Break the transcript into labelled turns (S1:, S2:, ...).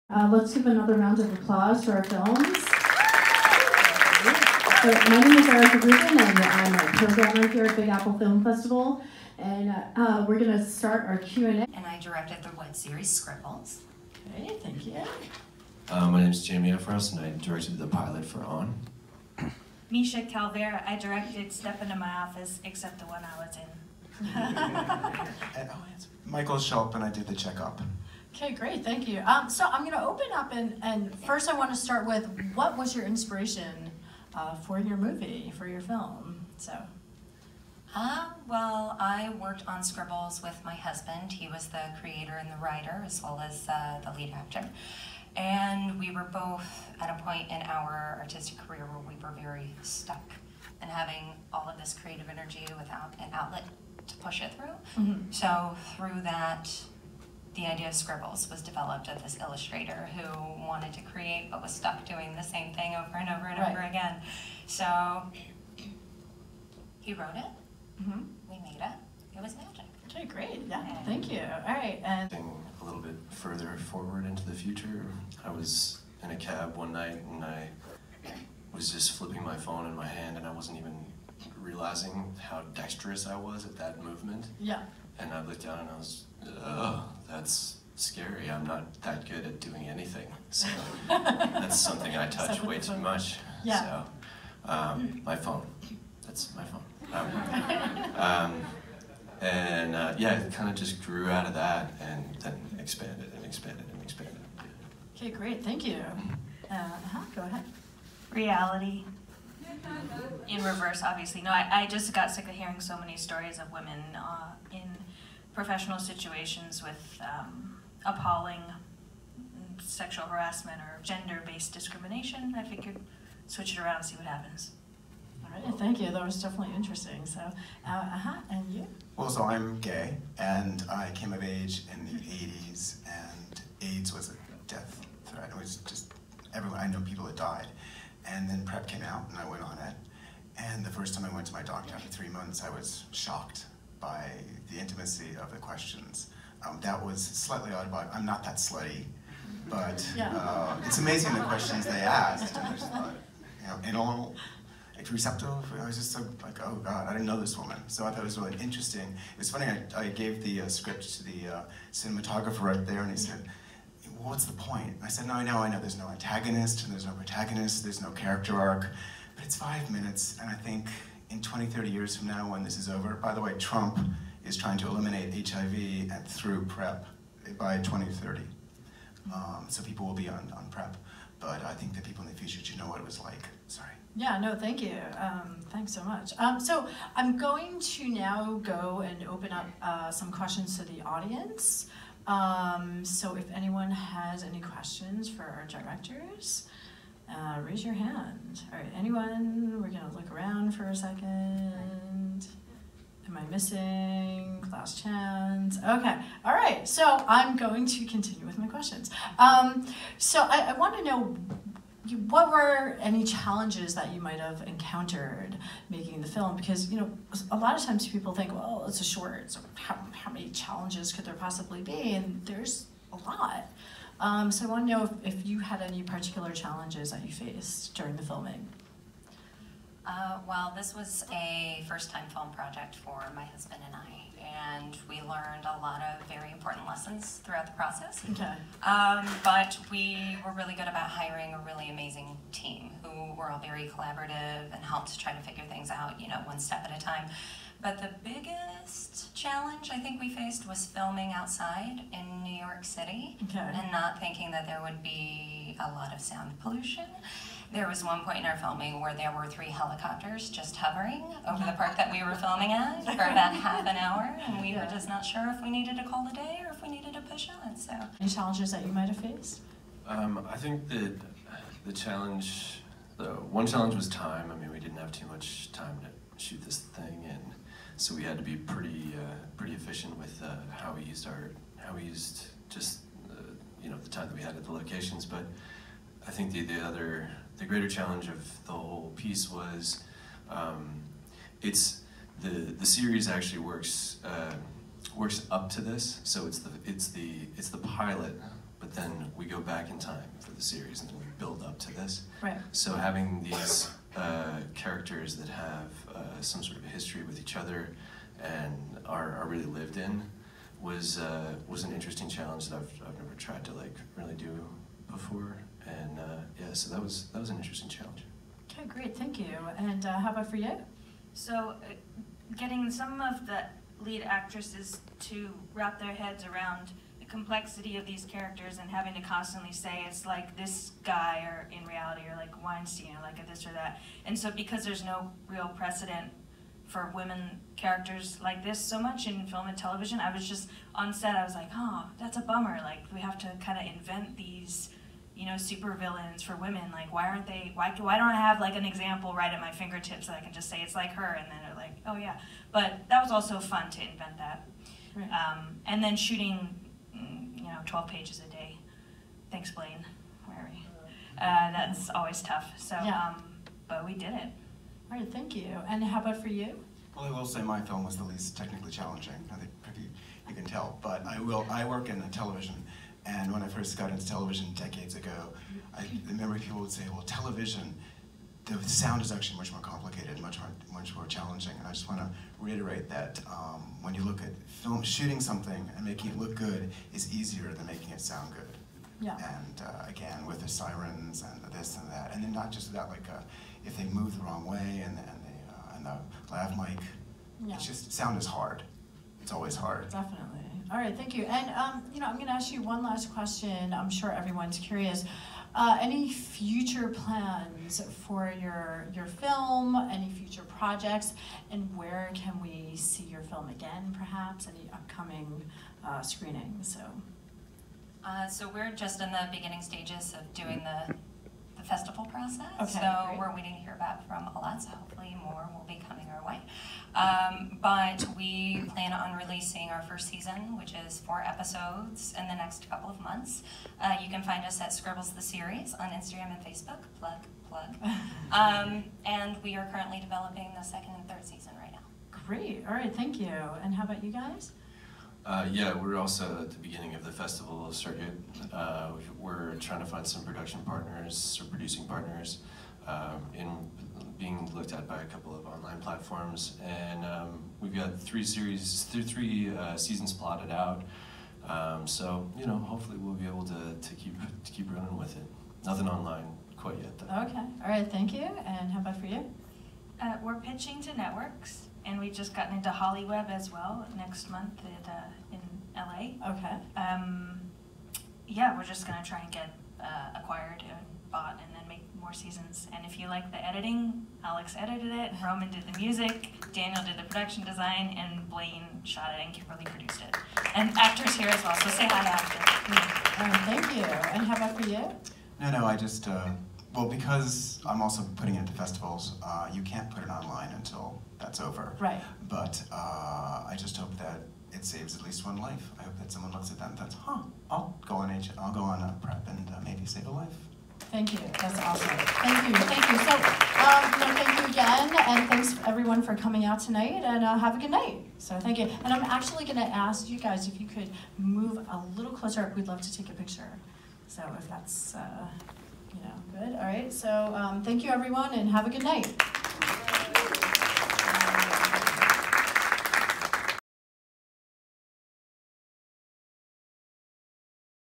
S1: Let's give another round of applause for our films. So my name is Erica Rubin, and I'm a programmer here at Big Apple Film Festival. And we're going to start our Q&A.
S2: And I directed the web series Scribbles.
S1: Okay, thank you.
S3: My name is Jamie Efros, and I directed the pilot for On.
S4: Misha Calvera, I directed Step Into My Office, except the one I was in.
S5: Michael Schulp, and I did the checkup.
S1: Okay, great, thank you. So I'm going to open up, and first I want to start with, what was your inspiration for your movie, for your film?
S2: Well, I worked on Scribbles with my husband. He was the creator and the writer, as well as the lead actor. And we were both at a point in our artistic career where we were very stuck and having all of this creative energy without an outlet to push it through. Mm-hmm. So through that, the idea of Scribbles was developed of this illustrator who wanted to create but was stuck doing the same thing over and over and over again. So he wrote it, we made it, it was magic.
S1: Okay, great, yeah, thank you. All right, and
S3: A little bit further forward into the future, I was in a cab one night and I was just flipping my phone in my hand and I wasn't even realizing how dexterous I was at that movement.
S1: Yeah.
S3: And I looked down and I was, oh, that's scary. I'm not that good at doing anything. So that's something I touch way too much.
S1: Yeah.
S3: So my phone, that's my phone. Yeah, it kind of just grew out of that and then expanded and expanded and expanded.
S1: Okay, great, thank you. Go ahead.
S4: Reality. In reverse, obviously. No, I just got sick of hearing so many stories of women in professional situations with appalling sexual harassment or gender-based discrimination. I figured switch it around and see what happens.
S1: All right, thank you. That was definitely interesting. So, and you?
S5: Well, so I'm gay, and I came of age in the 80s, and AIDS was a death threat. It was just everyone. I know people that died. And then PrEP came out, and I went on it. And the first time I went to my doctor after 3 months, I was shocked by the intimacy of the questions. That was slightly odd, but I'm not that slutty. But it's amazing the questions they asked. And I just thought, anal, receptive. I was just like, oh God, I didn't know this woman. So I thought it was really interesting. It was funny, I gave the script to the cinematographer right there, and he said, well, what's the point? I said, no, I know, there's no antagonist, and there's no protagonist, there's no character arc, but it's 5 minutes, and I think in 20, 30 years from now when this is over, by the way, Trump is trying to eliminate HIV through PrEP by 2030. So people will be on PrEP, but I think that people in the future should know what it was like. Sorry.
S1: Yeah, no, thank you. Thanks so much. So I'm going to now go and open up some questions to the audience. So if anyone has any questions for our directors, raise your hand. All right, anyone? We're gonna look around for a second. Am I missing? Last chance. Okay, all right, so I'm going to continue with my questions. So I want to know, what were any challenges that you might have encountered making the film? Because, a lot of times people think, well, it's a short, so how many challenges could there possibly be? And there's a lot. So I want to know if you had any particular challenges that you faced during the filming.
S2: Well, this was a first-time film project for my husband and I, and we learned a lot of very important lessons throughout the process.
S1: Okay.
S2: But we were really good about hiring a really amazing team who were all very collaborative and helped try to figure things out, one step at a time. But the biggest challenge I think we faced was filming outside in New York City and not thinking that there would be a lot of sound pollution. There was one point in our filming where there were 3 helicopters just hovering over the park that we were filming at for about half an hour, and we were just not sure if we needed to call it a day or if we needed to push on. So,
S1: any challenges that you might have faced?
S3: I think that one challenge was time. I mean, we didn't have too much time to shoot this thing, and so we had to be pretty efficient with how we used just the time that we had at the locations. But I think the greater challenge of the whole piece was the series actually works up to this. So it's the pilot, but then we go back in time for the series, and then we build up to this.
S1: Right.
S3: So having these characters that have some sort of a history with each other and are really lived in was an interesting challenge that I've never tried to like really do before, and yeah, so that was an interesting challenge.
S1: Okay, great, thank you. And how about for you?
S4: So, getting some of the lead actresses to wrap their heads around the complexity of these characters and having to constantly say it's like this guy or in reality or like Weinstein or like a this or that. And so because there's no real precedent for women characters like this so much in film and television, I was just on set, I was like, oh, that's a bummer. Like we have to kind of invent these, you know, super villains for women. Like why don't I have like an example right at my fingertips that I can just say it's like her, and then they're like, oh yeah. But that was also fun to invent that.
S1: Right.
S4: And then shooting, you know, 12 pages a day. Thanks, Blaine. Where are we? That's always tough. So,
S1: yeah.
S4: But we did it.
S1: All right, thank you. And how about for you?
S5: Well, I will say my film was the least technically challenging. I think you can tell, but I work in television, and when I first got into television decades ago, I remember people would say, well, television, the sound is actually much more complicated, much more challenging, and I just want to reiterate that when you look at film, shooting something and making it look good is easier than making it sound good.
S1: Yeah.
S5: And again, with the sirens and the this and that, and then not just that, like if they move the wrong way and the lav mic,
S1: Yeah.
S5: it's just, sound is hard. It's always hard.
S1: Definitely. All right, thank you. And you know, I'm going to ask you one last question. I'm sure everyone's curious. Any future plans for your film? Any future projects? And where can we see your film again, perhaps? Any upcoming screenings?
S2: So we're just in the beginning stages of doing the festival process.
S1: Okay,
S2: so
S1: great.
S2: we're waiting to hear back from a lot, so hopefully more will be coming our way. But we plan on releasing our first season, which is 4 episodes, in the next couple of months. You can find us at Scribbles the Series on Instagram and Facebook. Plug. And we are currently developing the 2nd and 3rd season right now.
S1: Great. All right, thank you. And how about you guys?
S3: Yeah, we're also at the beginning of the festival circuit. We're trying to find some production partners or producing partners, being looked at by a couple of online platforms, and we've got 3 seasons plotted out. So you know, hopefully we'll be able to keep running with it. Nothing online quite yet, though.
S1: Okay. All right, thank you. And how about for you?
S4: We're pitching to networks, and we've just gotten into Hollyweb as well next month in LA.
S1: Okay.
S4: Yeah, we're just gonna try and get acquired and bought, and then make more seasons. And if you like the editing, Alex edited it, Roman did the music, Daniel did the production design, and Blaine shot it, and Kimberly produced it. And actors here as well, so say hi to actors.
S1: All right, thank you. And how about for you?
S5: No, I just, well, because I'm also putting it into festivals, you can't put it online until that's over.
S1: Right.
S5: But I just hope that it saves at least one life. I hope that someone looks at that and thinks, I'll go on prep and maybe save a life.
S1: Thank you. That's awesome. Thank you. Thank you. So, thank you again, and thanks everyone for coming out tonight, and have a good night. So, thank you. And I'm actually going to ask you guys if you could move a little closer. We'd love to take a picture. So, if that's, good. All right. So, thank you everyone, and have a good night.